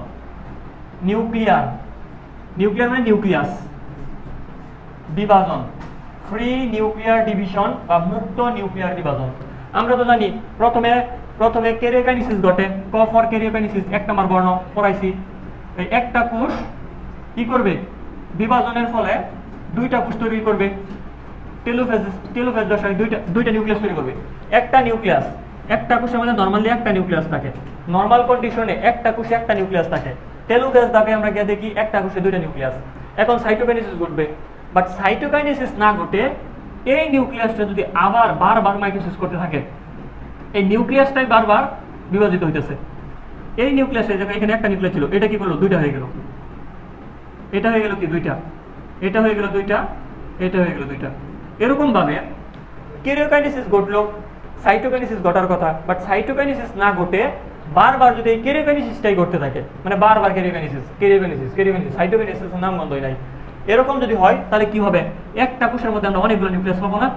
Nuclear, nuclear মানে নিউক্লিয়াস, বিভাজন, ফ্রি নিউক্লিয়ার ডিভিশন বা মুক্ত নিউক্লিয়ার বিভাজন। আমরা তো জানি প্রথমে ক্যারিওকাইনেসিস ঘটে। ক ফর ক্যারিওকাইনেসিস, 1 নম্বর বর্ণ পড়াইছি। এই একটা কোষ কি করবে, বিভাজনের ফলে 2টা কোষ তৈরি করবে। টেলোফেজ দশায় 2টা নিউক্লিয়াস তৈরি করবে। একটা নিউক্লিয়াস, একটা কোষের মধ্যে নরমালি একটা নিউক্লিয়াস থাকে। নরমাল কন্ডিশনে একটা কোষে একটা নিউক্লিয়াস থাকে। টেলোফেজ ধাপে আমরা গিয়ে দেখি একটা কোষে দুইটা নিউক্লিয়াস। এখন সাইটোকাইনেসিস ঘটবে, বাট সাইটোকাইনেসিস না ঘটে এই নিউক্লিয়াসটা যদি আবার বারবার মাইটোসিস করতে থাকে, এই নিউক্লিয়াসটাই বারবার বিভাজিত হইতেছে। এই নিউক্লিয়াসের জায়গায় এখানে একটা নিউক্লিয়াস ছিল, এটা কি করলো? দুইটা হয়ে গেল। এটা হয়ে গেল কি? দুইটা। এটা হয়ে গেল দুইটা, এটা হয়ে গেল দুইটা। এরকম ভাবে ক্যারিওকাইনেসিস ঘটলো, সাইটোকাইনেসিস ঘটার কথা, বাট সাইটোকাইনেসিস না ঘটে বারবার যদি এই ক্যারিওকাইনেসিসটাই ঘটতে থাকে, মানে বারবার ক্যারিওকাইনেসিস ক্যারিওকাইনেসিস ক্যারিওকাইনেসিস, সাইটোকাইনেসিসের নাম বন্ধই নাই, এরকম যদি হয় তাহলে কি হবে? একটা কোষের মধ্যে আমরা অনেকগুলো নিউক্লিয়াস পাবো না?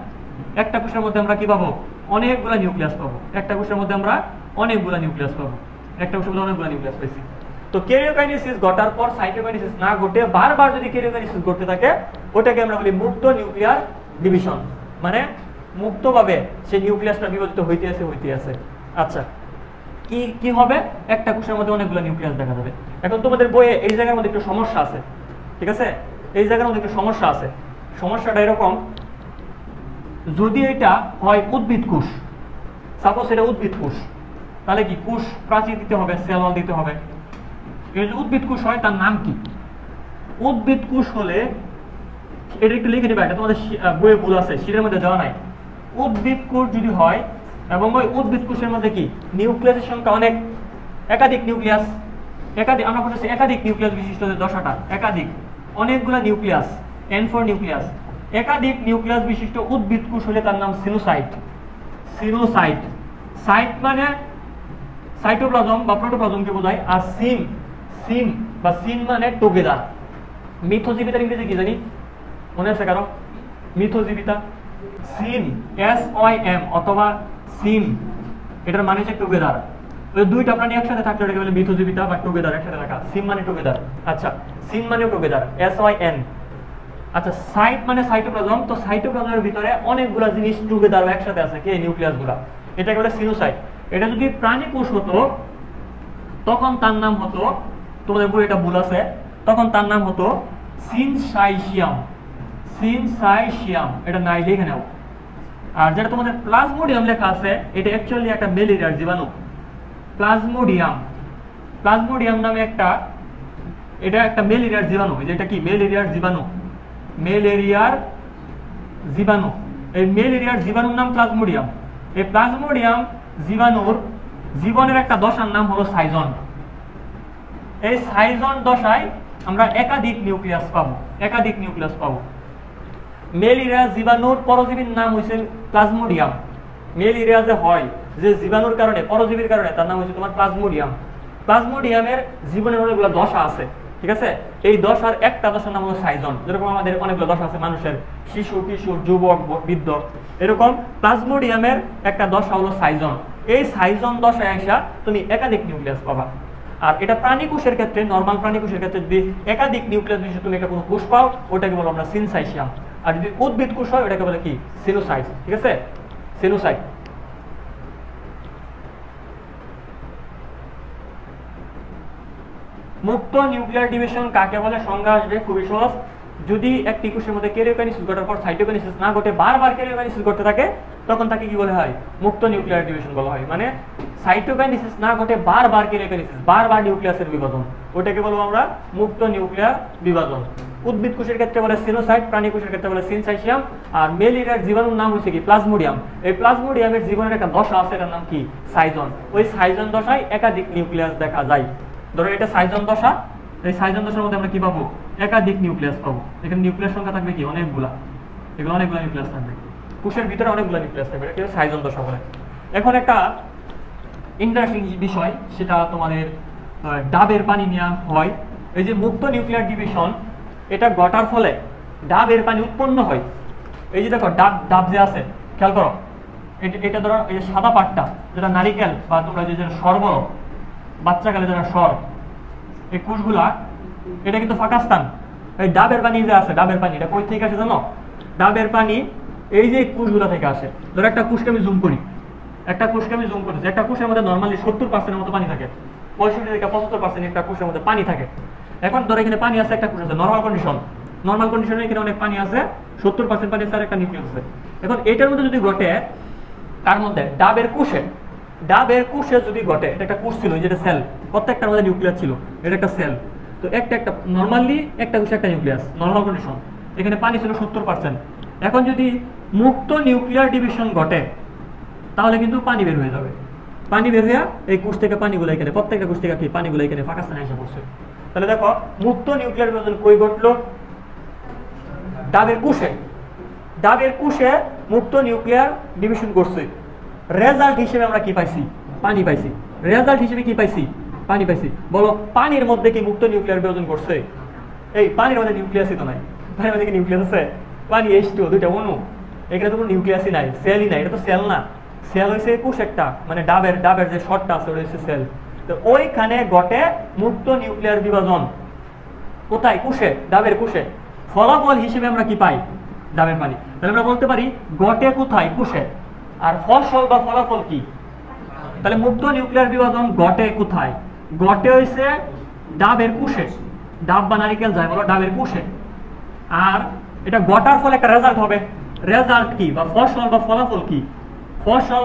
একটা কোষের মধ্যে আমরা কি পাবো? অনেকগুলো নিউক্লিয়াস পাবো। একটা কোষের মধ্যে আমরা অনেকগুলো নিউক্লিয়াস পাবো। একটা কোষের মধ্যে অনেকগুলো নিউক্লিয়াস পাইছি। তো ক্যারিওকাইনেসিস ঘটার পর সাইটোকাইনেসিস না ঘটে বারবার যদি ক্যারিওকাইনেসিস ঘটতে থাকে, ওটাকে আমরা বলি মুক্ত নিউক্লিয়ার ডিভিশন, মানে মুক্তভাবে সেই নিউক্লিয়াসটা বিভাজিত হইতে আছে। আচ্ছা, কি কি হবে? একটা কোষের মধ্যে অনেকগুলো নিউক্লিয়াস দেখা যাবে। এখন তোমাদের বইয়ে এই জায়গার মধ্যে একটু সমস্যা আছে, ঠিক আছে? এই জায়গার মধ্যে একটু সমস্যা আছে। সমস্যাটা এরকম, যদি এটা হয় উদ্ভিদ কোষ, সাপোজ এটা উদ্ভিদ কোষ, তাহলে কি কোষ প্রাচীর দিতে হবে, সেল ওয়াল দিতে হবে। এই যে উদ্ভিদ কোষ হয় তার নাম কি? উদ্ভিদ কোষ হলে এটা একটু লিখে দিবা, এটা তোমাদের বইয়ে ভুল আছে, শীটের মধ্যে দেওয়া নাই। উদ্ভিদ কোষ যদি হয় এবং ওই উদ্ভিদ কোষের মধ্যে কি নিউক্লিয়াসের সংখ্যা অনেক, একাধিক নিউক্লিয়াস, আমরা বলতেছি একাধিক নিউক্লিয়াস বিশিষ্ট দশাটা, একাধিক অনেকগুলা নিউক্লিয়াস, N4 নিউক্লিয়াস, একাধিক নিউক্লিয়াস বিশিষ্ট উদ্ভিদ কোষ হলে তার নাম সিনোসাইট। সিনোসাইট, সাইট মানে সাইটোপ্লাজম বা প্রোটোপ্লাজমকে বোঝায়, আর সিম বা সিন মানে টুগেদার। মিথজীবিতার ইংরেজি কি জানি মনে আছে কারো? মিথজীবিতা, সিম SYM অথবা সিম, এটার মানে হচ্ছে টুগেদার। ওই দুইটা প্রাণী একসাথে থাকলে এটাকে বলে মিথজীবিতা বা টুগেদার, একসাথে রাখা। সিম মানে টুগেদার, আচ্ছা সিম মানে টুগেদার, SYN। আচ্ছা, সাইট মানে সাইটোপ্লাজম, তো সাইটোপ্লাজমের ভিতরে অনেকগুলা জিনিস টুগেদার একসাথে আছে, কি নিউক্লিয়াসগুলা, এটাকে বলে সিনোসাইট। এটা যদি প্রাণী কোষ হতো তখন তার নাম হতো, তোমাদের বই এটা ভুল আছে, তখন তার নাম হতো সিনসাইশিয়াম। সিনসাইশিয়াম এটা নাই, লিখে নাও। আর যেটা তোমাদের প্লাজমোডিয়াম লেখা আছে, এটা অ্যাকচুয়ালি একটা ম্যালেরিয়ার জীবাণু। প্লাজমোডিয়াম নামে একটা, এটা একটা ম্যালেরিয়ার জীবাণু। যেটা কি ম্যালেরিয়ার জীবাণু, ম্যালেরিয়ার জীবাণু। এই ম্যালেরিয়ার জীবাণুর নাম প্লাজমোডিয়াম। এই প্লাজমোডিয়াম জীবাণুর জীবনের একটা দশার নাম হলো সাইজন। এই সাইজন দশায় আমরা একাধিক নিউক্লিয়াস পাবো। ম্যালেরিয়া জীবাণুর পরজীবীর নাম হইছে প্লাজমোডিয়াম। ম্যালেরিয়া যে হয় যে জীবাণুর কারণে, পরজীবীর কারণে, তার নাম হচ্ছে তোমার প্লাজমোডিয়াম। প্লাজমোডিয়ামের জীবনের অনেকগুলো দশা আছে, ঠিক আছে? এই দশার একটা দশার নাম হলো সাইজন। যেরকম আমাদের অনেকগুলো দশা আছে মানুষের, শিশু, কিশোর, যুবক, বৃদ্ধ, এরকম প্লাজমোডিয়ামের একটা দশা হলো সাইজন। এই সাইজন দশায় আসা তুমি একাধিক নিউক্লিয়াস পাবা। আর এটা প্রাণী কোষের ক্ষেত্রে, নরমাল প্রাণী কোষের ক্ষেত্রে যদি একাধিক নিউক্লিয়াস বিশিষ্ট তুমি একটা কোনো কোষ পাও, ওটাকে বলো আমরা সিনসাইশিয়াম। আর যদি উদ্ভিদ কোষ হয় ওটাকে বলে কি সিনোসাইট, ঠিক আছে? সিনোসাইট। মুক্ত নিউক্লিয়ার ডিভিশন কাকে বলে? সংজ্ঞা আসবে খুবই সহজ। যদি একটি কোষের মধ্যে ক্যারিওকাইনেসিস ঘটার পর সাইটোকাইনেসিস না ঘটে বারবার ক্যারিওকাইনেসিস ঘটতে থাকে, তখন তাকে কি বলা হয়? মুক্ত নিউক্লিয়ার ডিভিশন বলা হয়। মানে সাইটোকাইনেসিস না ঘটে বারবার ক্যারিওকাইনেসিস, বারবার নিউক্লিয়াসের বিভাজন, ওটাকে বলবো আমরা মুক্ত নিউক্লিয়ার বিভাজন। উদ্ভিদ কোষের ক্ষেত্রে বলে সিনোসাইট, প্রাণী কোষের ক্ষেত্রে বলে সিনসাইশিয়াম। আর ম্যালেরিয়ার জীবাণুর নাম হচ্ছে কি প্লাজমোডিয়াম। এই প্লাজমোডিয়ামের জীবনের একটা দশা আছে, এটার নাম কি সাইজন। ওই সাইজন দশায় একাধিক নিউক্লিয়াস দেখা যায়। ধরো এটা সাইজন দশা, এই সাইজন দশার মধ্যে আমরা কি পাবো? একাধিক নিউক্লিয়াস পাবো। এখানে নিউক্লিয়াস সংখ্যা থাকবে কি অনেকগুলা, এগুলো অনেকগুলো নিউক্লিয়াস থাকবে, কোষের ভিতরে অনেকগুলো নিউক্লিয়াস থাকবে, এটা সাইজন দশা বলে। এখন একটা ইন্টারেস্টিং বিষয়, সেটা তোমাদের ডাবের পানি নেওয়া হয়। এই যে মুক্ত নিউক্লিয়ার ডিভিশন, এটা ঘটার ফলে ডাবের পানি উৎপন্ন হয়। এই যে দেখো ডাব যে আছে, খেয়াল করো, এটা ধরো এই যে সাদা পাটটা, যেটা নারিকেল বা তোমরা যে সর বলো, বাচ্চাকালে যারা সর, এই কোষগুলা, এটা কিন্তু ফাঁকা স্থান। এই ডাবের পানি যে আছে, ডাবের পানি এটা কই থেকে আসে জানো? ডাবের পানি এই যে কোষগুলা থেকে আসে। ধরো একটা কোষকে আমি জুম করি, একটা কোষের মধ্যে নর্মালি 70% মতো পানি থাকে, 65 থেকে 75% একটা কোষের মধ্যে পানি থাকে। এখন ধরো এখানে পানি আছে, একটা কোষ আছে নর্মাল কন্ডিশনে, এখানে অনেক পানি আছে, 70% পানি আছে, আর একটা নিউক্লিয়াস আছে। এখন এটার মধ্যে যদি ঘটে, তার মধ্যে ডাবের কোষে ডাবের কোষে যদি ঘটে, এটা একটা কোষ ছিল, যেটা সেল, প্রত্যেকটার মধ্যে নিউক্লিয়াস ছিল, এটা একটা সেল। তো একটা নর্মালি একটা কোষে একটা নিউক্লিয়াস, নর্মাল কন্ডিশন। এখানে পানি ছিল 70%। এখন যদি মুক্ত নিউক্লিয়ার ডিভিশন ঘটে তাহলে কিন্তু পানি বের হয়ে যাবে। পানি বের হয়ে এই কোষ থেকে পানিগুলো এখানে, প্রত্যেকটা কোষ থেকে কি পানিগুলো এখানে ফাঁকা স্থানে এসে পড়ছে। তাহলে দেখো মুক্ত নিউক্লিয়ার ডিভিশন কই ঘটলো? ডাবের কোষে। ডাবের কোষে মুক্ত নিউক্লিয়ার ডিভিশন করছে। রেজাল্ট হিসেবে আমরা কি পাইছি? পানি পাইছি। রেজাল্ট হিসেবে কি পাইছি? পানি পাইছি। বলো পানির মধ্যে কি মুক্ত নিউক্লিয়ার বিভাজন করছে? এই পানির মধ্যে নিউক্লিয়াসই তো নাই। পানির মধ্যে কি নিউক্লিয়াস আছে? পানি H2, দুইটা অণু, এখানে তো কোনো নিউক্লিয়াসই নাই, সেলই নাই। এটা তো সেল না, সেল হয়েছে কোষ একটা, মানে ডাবের যে শর্টটা আছে ওটা হচ্ছে সেল। তো ওইখানে ঘটে মুক্ত নিউক্লিয়ার বিভাজন। কোথায়? কোষে, ডাবের কোষে। ফলাফল হিসেবে আমরা কি পাই? ডাবের পানি। তাহলে আমরা বলতে পারি ঘটে কোথায়? কোষে। আর ফসল বা ফলাফল কি? তাহলে মুক্ত নিউক্লিয়ার বিভাজন ঘটে কোথায়? ঘটে হইছে ডাবের কোষে। ডাব বা নারিকেল যায় বলো ডাবের কোষে। আর এটা ঘটার ফলে একটা রেজাল্ট হবে। রেজাল্ট কি বা ফসল বা ফলাফল কি? ফসল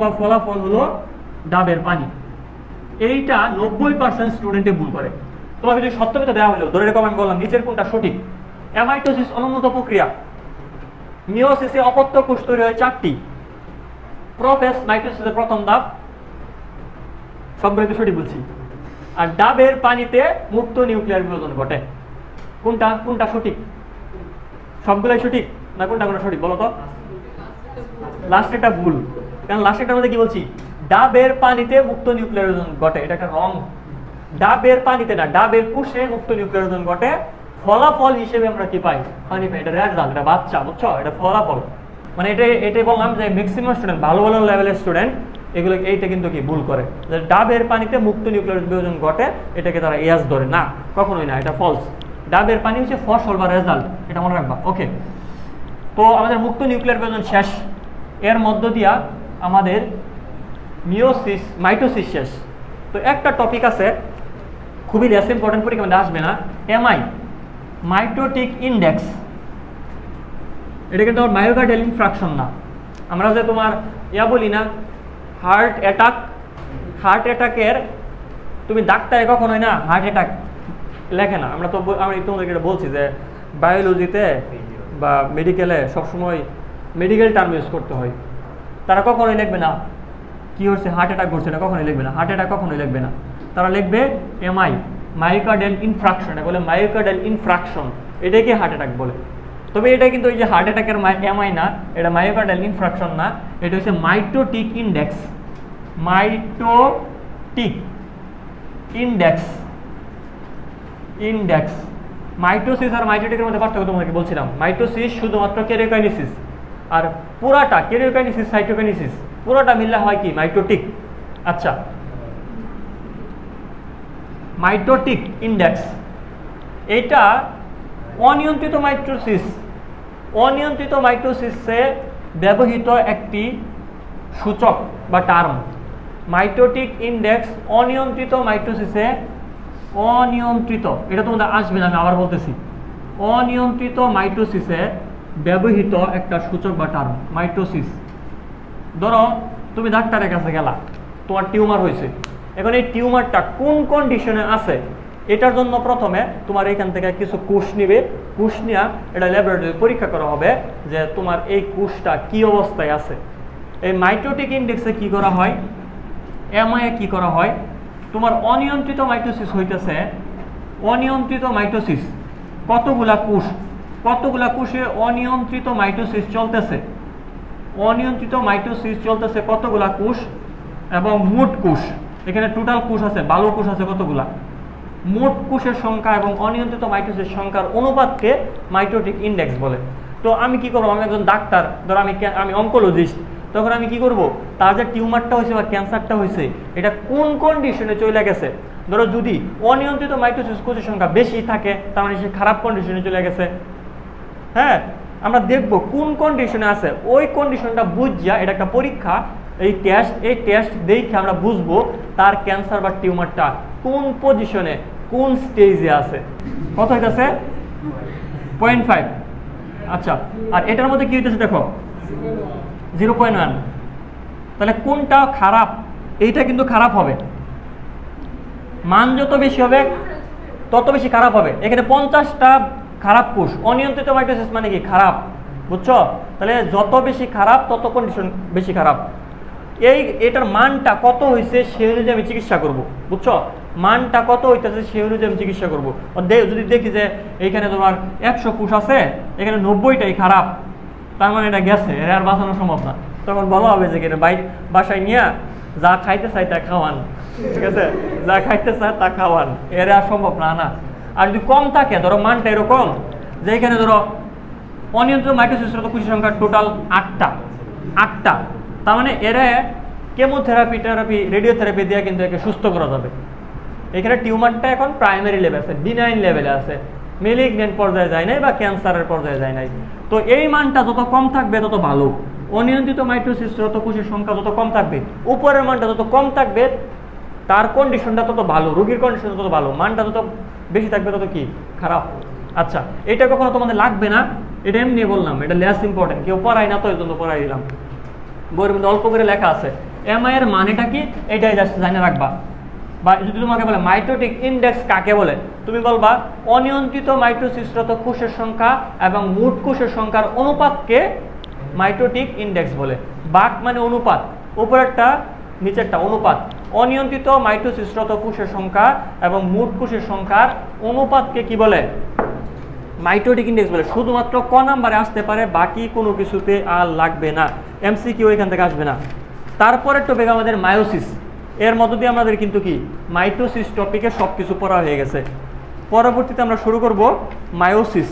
বা ফলাফল হলো ডাবের পানি। এইটা 90% স্টুডেন্টে ভুল করে। তোমাকে যদি সত্যতা দেওয়া হলো, ধরে রেখো আমি বললাম নিচের কোনটা সঠিক? অ্যামাইটোসিস অনুন্নত প্রক্রিয়া, মিওসিসে অপত্য কোষ তৈরি হয় 4টি, প্রোফেজ মাইটোসিসের প্রথম ধাপ, সবগুলো তো সঠিক বলছি। আর ডাবের পানিতে মুক্ত নিউক্লিয়ার বিভাজন ঘটে। কোনটা সঠিক? সবগুলাই সঠিক না কোনটা সঠিক বলো তো? লাস্ট একটা ভুল। কারণ লাস্ট একটার মধ্যে কি বলছি? ডাবের পানিতে মুক্ত নিউক্লিয়ার বিভাজন ঘটে, এটা একটা রং। ডাবের পানিতে না, ডাবের কোষে মুক্ত নিউক্লিয়ার বিভাজন ঘটে। ফলাফল হিসেবে আমরা কি পাই? পানি পাই। এটা রেজাল্ট, এটা বাচ্চা, বুঝছো? এটা ফলাফল। মানে এটাই বললাম যে ম্যাক্সিমাম স্টুডেন্ট, ভালো লেভেলের স্টুডেন্ট এগুলো এইটা কিন্তু কি ভুল করে, যে ডাবের পানিতে মুক্ত নিউক্লিয়ার বিভাজন ঘটে, এটাকে তারা ইয়াস ধরে না, কখনোই না, এটা ফলস। ডাবের পানি হচ্ছে ফসল বা রেজাল্ট, এটা মনে রাখবা। ওকে, তো আমাদের মুক্ত নিউক্লিয়ার বিভাজন শেষ। এর মধ্য দিয়া আমাদের মিওসিস মাইটোসিস শেষ। তো একটা টপিক আছে খুবই লেস ইম্পর্টেন্ট, পরীক্ষা মধ্যে আসবে না, এমআই, মাইটোটিক ইন্ডেক্স। এটা কিন্তু আমার মায়োকার্ডিয়াল ইনফ্রাকশন না। আমরা যে তোমার বলি না হার্ট অ্যাটাকের তুমি ডাক্তারে কখনোই না হার্ট অ্যাটাক লেখে না। আমরা তোমাদেরকে এটা বলছি যে বায়োলজিতে বা মেডিকেলে সবসময় মেডিকেল টার্ম ইউজ করতে হয়। তারা কখনোই লিখবে না কি হচ্ছে হার্ট অ্যাটাক ঘটছে, এটা কখনোই লিখবে না। হার্ট অ্যাটাক কখনোই লিখবে না, তারা লিখবে এমআই, মায়োকার্ডিয়াল ইনফ্রাকশন। এটা বলে মায়োকার্ডিয়াল ইনফ্রাকশন, এটাকে হার্ট অ্যাটাক বলে। তবে এটা কিন্তু এই যে হার্ট অ্যাটাকের এমআই না, এটা মায়োকার্ডিয়াল ইনফ্রাকশন না, এটা হচ্ছে mitotic index. Mitotic index. Mitosis আর মাইটোটিকের মধ্যে পার্থক্য তোমাদেরকে বলছিলাম। মাইটোসিস শুধুমাত্র ক্যারিওকাইনেসিস, আর পুরাটা ক্যারিওকাইনেসিস সাইটোকাইনেসিস পুরোটা মিললে হয় কি? মাইটোটিক। আচ্ছা, মাইটোটিক ইন্ডেক্স এটা অনিয়ন্ত্রিত মাইটোসিসে ব্যবহৃত একটি সূচক বা টার্ম। মাইটোটিক ইন্ডেক্স অনিয়ন্ত্রিত মাইটোসিসে, এটা তোমাদের আসবে না, আমি আবার বলতেছি, অনিয়ন্ত্রিত মাইটোসিসে ব্যবহৃত একটা সূচক বা টার্ম মাইটোসিস। ধরো তুমি ডাক্তারের কাছে গেলা, তোমার টিউমার হয়েছে। এখন এই টিউমারটা কোন কন্ডিশনে আছে এটার জন্য প্রথমে তোমার এখান থেকে কিছু কোষ নিবে। কোষ নিয়ে এটা ল্যাবরেটরি পরীক্ষা করা হবে যে তোমার এই কোষটা কি অবস্থায় আছে। এই মাইটোটিক ইন্ডেক্সে কি করা হয়, এমআই কি করা হয়, তোমার অনিয়ন্ত্রিত মাইটোসিস হইতেছে, অনিয়ন্ত্রিত মাইটোসিস কতগুলা কোষে অনিয়ন্ত্রিত মাইটোসিস চলতেছে, কতগুলা কোষ এবং মোট কোষ, এখানে টোটাল কোষ আছে, ভালো কোষ আছে কতগুলা, মোট কোষের সংখ্যা এবং অনিয়ন্ত্রিত মাইটোসিস সংখ্যার অনুপাতকে মাইটোটিক ইন্ডেক্স বলে। তো আমি কি করবো, আমি একজন ডাক্তার, ধরো আমি অঙ্কোলজিস্ট, তখন আমি কি করব, তার যে টিউমারটা হয়েছে বা ক্যান্সারটা হয়েছে এটা কোন কন্ডিশনে চলে গেছে। ধরো যদি অনিয়ন্ত্রিত মাইটোসিস কোষের সংখ্যা বেশি থাকে তার মানে সে খারাপ কন্ডিশনে চলে গেছে। হ্যাঁ, আমরা দেখব কোন কন্ডিশনে আছে, ওই কন্ডিশনটা বুঝিয়া, এটা একটা পরীক্ষা, এই টেস্ট দেখে আমরা বুঝবো তার ক্যান্সার বা টিউমারটা কোন পজিশনে, কোন স্টেজে আছে। কত হইতেছে? 0.5। আচ্ছা, আর এটার মধ্যে কি হইতেছে দেখো 0.1। তাহলে কোনটা খারাপ, এইটা কিন্তু খারাপ হবে। মান যত বেশি হবে তত বেশি খারাপ হবে। এখানে 50টা খারাপ কোষ, অনিয়ন্ত্রিত মাইটোসিস মানে কি খারাপ, বুঝছো? তাহলে যত বেশি খারাপ তত কন্ডিশন বেশি খারাপ। এটার মানটা কত হয়েছে সেই অনুযায়ী আমি চিকিৎসা করব, বুঝছো? মানটা কত হইতেছে সেই অনুযায়ী আমি চিকিৎসা করবো। যদি দেখি যে এইখানে তোমার 100 কোষ আছে, এখানে 90টাই খারাপ, তার মানে এটা গেছে, এর আর বাঁচানো সম্ভব না, তখন বলা হবে যে বাসায় নিয়ে যা খাইতে চাই তা খাওয়ান, ঠিক আছে? যা খাইতে চায় তা খাওয়ান, এর আর সম্ভব না। না, আর যদি কম থাকে, ধরো মানটা এরকম যে এখানে ধরো অনিয়ন্ত্রিত মাইটোসিসরত কোষের সংখ্যা টোটাল 8টা, তার মানে এরা কেমোথেরাপি, রেডিওথেরাপি দিয়ে কিন্তু একে সুস্থ করা যাবে। এখানে টিউমারটা এখন প্রাইমারি লেভেলে আছে, বিনাইন লেভেলে আছে, মেলিগন্যান্ট পর্যায়ে যায় নাই বা ক্যান্সারের পর্যায়ে যায় নাই। তো এই মানটা যত কম থাকবে তত ভালো। অনিয়ন্ত্রিত মাইটোসিসরত কোষের সংখ্যা যত কম থাকবে, উপরের মানটা যত কম থাকবে, তার কন্ডিশনটা তত ভালো, রোগীর কন্ডিশন তত ভালো। মানটা যত বেশি থাকবে তত কি খারাপ। আচ্ছা, এটা কখনো তোমাদের লাগবে না, এটা এমনি বললাম, এটা লেস ইম্পর্টেন্ট, কেউ পড়াই না তো এই জন্য পড়াই দিলাম। বইয়ের মধ্যে অল্প করে লেখা আছে। এমআই এর মানেটা কি, এটাই জাস্ট জানে রাখবা। বা যদি তোমাকে বলে মাইটোটিক ইন্ডেক্স কাকে বলে, তুমি বলবা অনিয়ন্ত্রিত মাইটোসিসরত কোষের সংখ্যা এবং মোট কোষের সংখ্যার অনুপাতকে মাইটোটিক ইন্ডেক্স বলে। বাক মানে অনুপাত, উপরেরটা নিচেরটা অনুপাত। অনিয়ন্ত্রিত মাইটোসিসরত কোষের সংখ্যা এবং মোট কোষের সংখ্যার অনুপাতকে কি বলে, মাইটোটিক ইন্ডেক্স বলে। শুধুমাত্র ক নাম্বারে আসতে পারে, বাকি কোনো কিছুতে আর লাগবে না, এমসিকিউ এখান থেকে আসবে না। তারপরের টপিক আমাদের মায়োসিস। এর মধ্য দিয়ে আমাদের কিন্তু কি মাইটোসিস টপিকে সব কিছু পড়া হয়ে গেছে। পরবর্তীতে আমরা শুরু করব মায়োসিস।